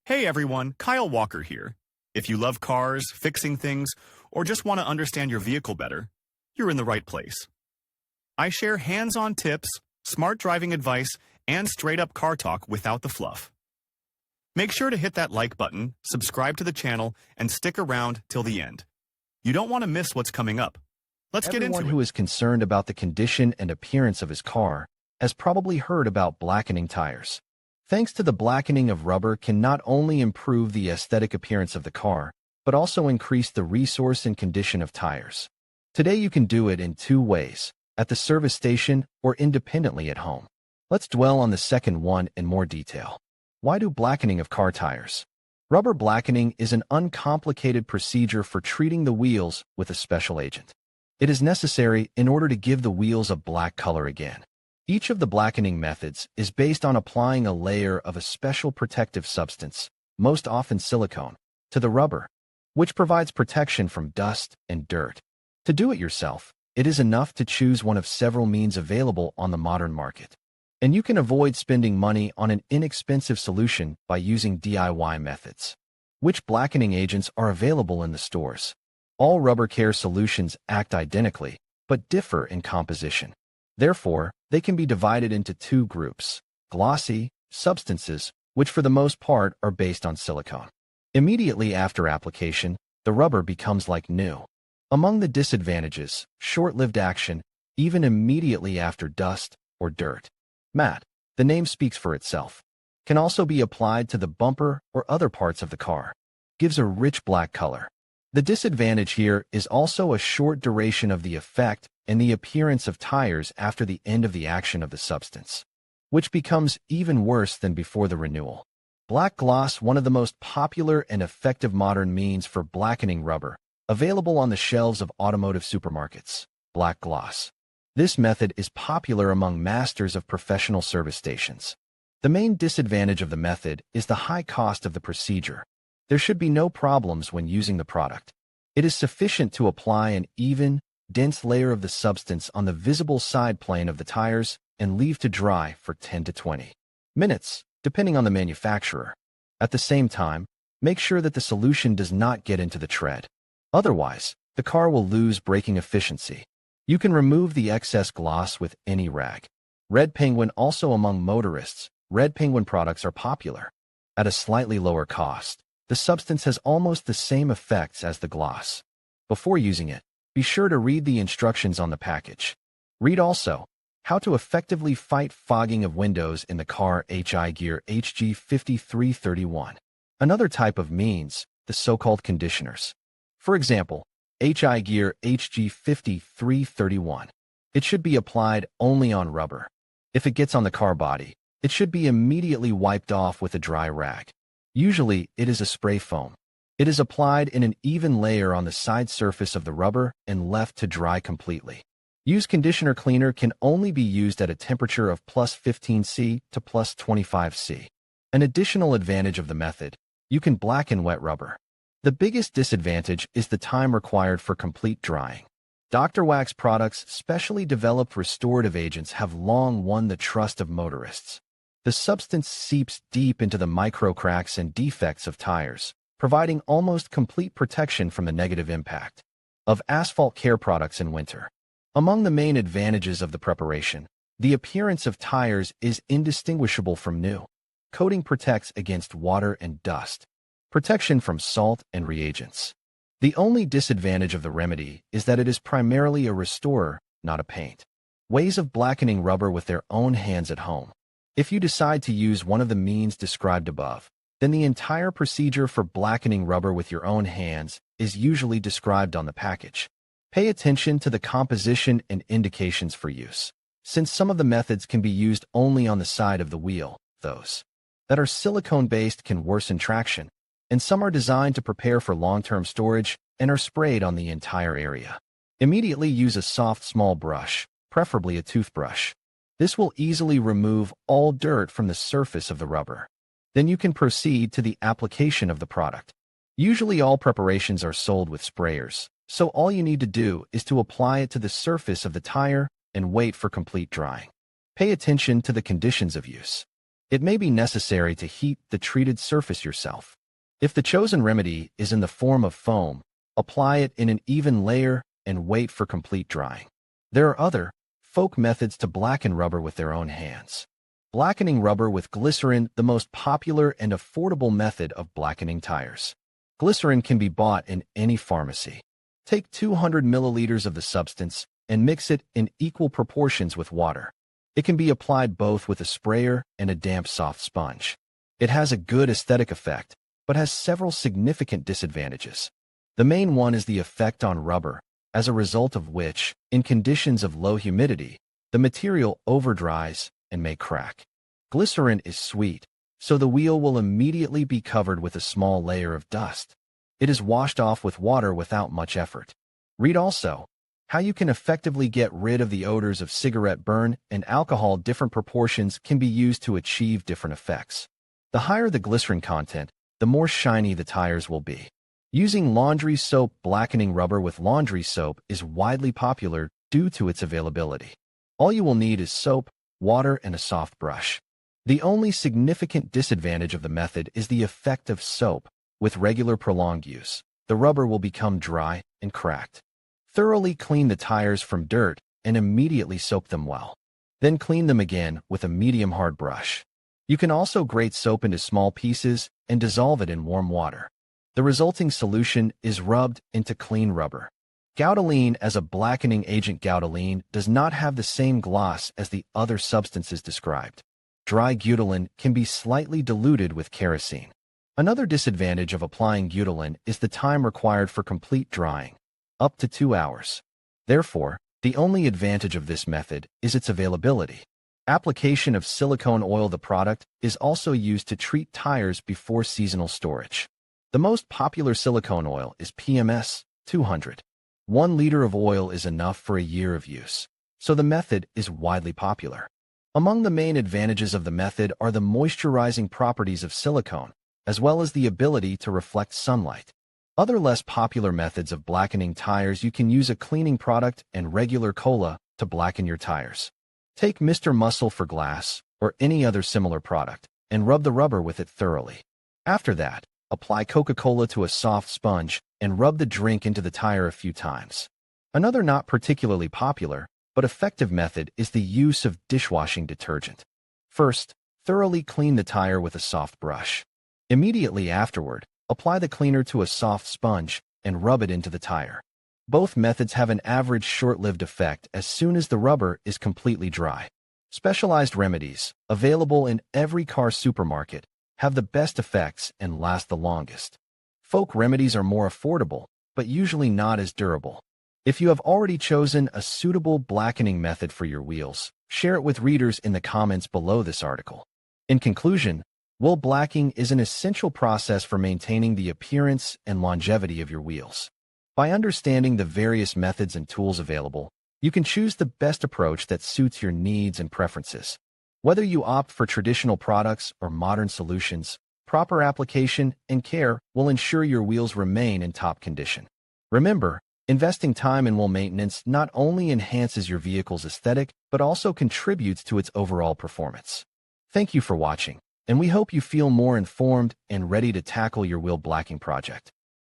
Hey everyone, Kyle Walker here. If you love cars, fixing things, or just want to understand your vehicle better, you're in the right place. I share hands-on tips, smart driving advice, and straight-up car talk without the fluff. Make sure to hit that like button, subscribe to the channel, and stick around till the end. You don't want to miss what's coming up. Let's get into it. Everyone who is concerned about the condition and appearance of his car has probably heard about blackening tires. Thanks to the blackening of rubber can not only improve the aesthetic appearance of the car, but also increase the resource and condition of tires. Today you can do it in two ways, at the service station or independently at home. Let's dwell on the second one in more detail. Why do blackening of car tires? Rubber blackening is an uncomplicated procedure for treating the wheels with a special agent. It is necessary in order to give the wheels a black color again. Each of the blackening methods is based on applying a layer of a special protective substance, most often silicone, to the rubber, which provides protection from dust and dirt. To do it yourself, it is enough to choose one of several means available on the modern market. And you can avoid spending money on an inexpensive solution by using DIY methods. Which blackening agents are available in the stores? All rubber care solutions act identically, but differ in composition. Therefore, they can be divided into two groups: glossy substances, which for the most part are based on silicone. Immediately after application, the rubber becomes like new. Among the disadvantages, short-lived action, even immediately after dust or dirt. Matte, the name speaks for itself, can also be applied to the bumper or other parts of the car. Gives a rich black color. The disadvantage here is also a short duration of the effect and the appearance of tires after the end of the action of the substance, which becomes even worse than before the renewal. Black gloss, one of the most popular and effective modern means for blackening rubber, available on the shelves of automotive supermarkets. Black gloss. This method is popular among masters of professional service stations. The main disadvantage of the method is the high cost of the procedure. There should be no problems when using the product. It is sufficient to apply an even, dense layer of the substance on the visible side plane of the tires and leave to dry for 10 to 20 minutes, depending on the manufacturer. At the same time, make sure that the solution does not get into the tread. Otherwise, the car will lose braking efficiency. You can remove the excess gloss with any rag. Red Penguin. Also among motorists, Red Penguin products are popular. At a slightly lower cost, the substance has almost the same effects as the gloss. Before using it, be sure to read the instructions on the package. Read also, how to effectively fight fogging of windows in the car. HI Gear HG5331. Another type of means, the so-called conditioners. For example, HI Gear HG5331. It should be applied only on rubber. If it gets on the car body, it should be immediately wiped off with a dry rag. Usually, it is a spray foam. It is applied in an even layer on the side surface of the rubber and left to dry completely. Use conditioner cleaner can only be used at a temperature of +15°C to +25°C. An additional advantage of the method, you can blacken wet rubber. The biggest disadvantage is the time required for complete drying. Dr. Wax products, specially developed restorative agents, have long won the trust of motorists. The substance seeps deep into the micro cracks and defects of tires, providing almost complete protection from the negative impact of asphalt care products in winter. Among the main advantages of the preparation, the appearance of tires is indistinguishable from new. Coating protects against water and dust. Protection from salt and reagents. The only disadvantage of the remedy is that it is primarily a restorer, not a paint. Ways of blackening rubber with their own hands at home. If you decide to use one of the means described above, then the entire procedure for blackening rubber with your own hands is usually described on the package. Pay attention to the composition and indications for use. Since some of the methods can be used only on the side of the wheel, those that are silicone-based can worsen traction, and some are designed to prepare for long-term storage and are sprayed on the entire area. Immediately use a soft, small brush, preferably a toothbrush. This will easily remove all dirt from the surface of the rubber. Then you can proceed to the application of the product. Usually all preparations are sold with sprayers, so all you need to do is to apply it to the surface of the tire and wait for complete drying. Pay attention to the conditions of use. It may be necessary to heat the treated surface yourself. If the chosen remedy is in the form of foam, apply it in an even layer and wait for complete drying. There are other, folk methods to blacken rubber with their own hands. Blackening rubber with glycerin, the most popular and affordable method of blackening tires. Glycerin can be bought in any pharmacy. Take 200 milliliters of the substance and mix it in equal proportions with water. It can be applied both with a sprayer and a damp soft sponge. It has a good aesthetic effect, but has several significant disadvantages. The main one is the effect on rubber, as a result of which, in conditions of low humidity, the material overdries and may crack. Glycerin is sweet, so the wheel will immediately be covered with a small layer of dust. It is washed off with water without much effort. Read also how you can effectively get rid of the odors of cigarette burn and alcohol. Different proportions can be used to achieve different effects. The higher the glycerin content, the more shiny the tires will be. Using laundry soap. Blackening rubber with laundry soap is widely popular due to its availability. All you will need is soap, water, and a soft brush. The only significant disadvantage of the method is the effect of soap. With regular prolonged use, the rubber will become dry and cracked. Thoroughly clean the tires from dirt and immediately soak them well. Then clean them again with a medium hard brush. You can also grate soap into small pieces and dissolve it in warm water. The resulting solution is rubbed into clean rubber. Goudaline as a blackening agent. Goudaline does not have the same gloss as the other substances described. Dry goudaline can be slightly diluted with kerosene. Another disadvantage of applying goudaline is the time required for complete drying, up to 2 hours. Therefore, the only advantage of this method is its availability. Application of silicone oil. The product is also used to treat tires before seasonal storage. The most popular silicone oil is PMS 200. 1 liter of oil is enough for a year of use, so the method is widely popular. Among the main advantages of the method are the moisturizing properties of silicone, as well as the ability to reflect sunlight. Other less popular methods of blackening tires. You can use a cleaning product and regular cola to blacken your tires. Take Mr. Muscle for glass or any other similar product and rub the rubber with it thoroughly. After that, apply Coca-Cola to a soft sponge and rub the drink into the tire a few times. Another not particularly popular but effective method is the use of dishwashing detergent. First, thoroughly clean the tire with a soft brush. Immediately afterward, apply the cleaner to a soft sponge and rub it into the tire. Both methods have an average short-lived effect as soon as the rubber is completely dry. Specialized remedies, available in every car supermarket, have the best effects and last the longest. Folk remedies are more affordable, but usually not as durable. If you have already chosen a suitable blackening method for your wheels, share it with readers in the comments below this article. In conclusion, wheel blacking is an essential process for maintaining the appearance and longevity of your wheels. By understanding the various methods and tools available, you can choose the best approach that suits your needs and preferences. Whether you opt for traditional products or modern solutions, proper application and care will ensure your wheels remain in top condition. Remember, investing time in wheel maintenance not only enhances your vehicle's aesthetic, but also contributes to its overall performance. Thank you for watching, and we hope you feel more informed and ready to tackle your wheel blacking project.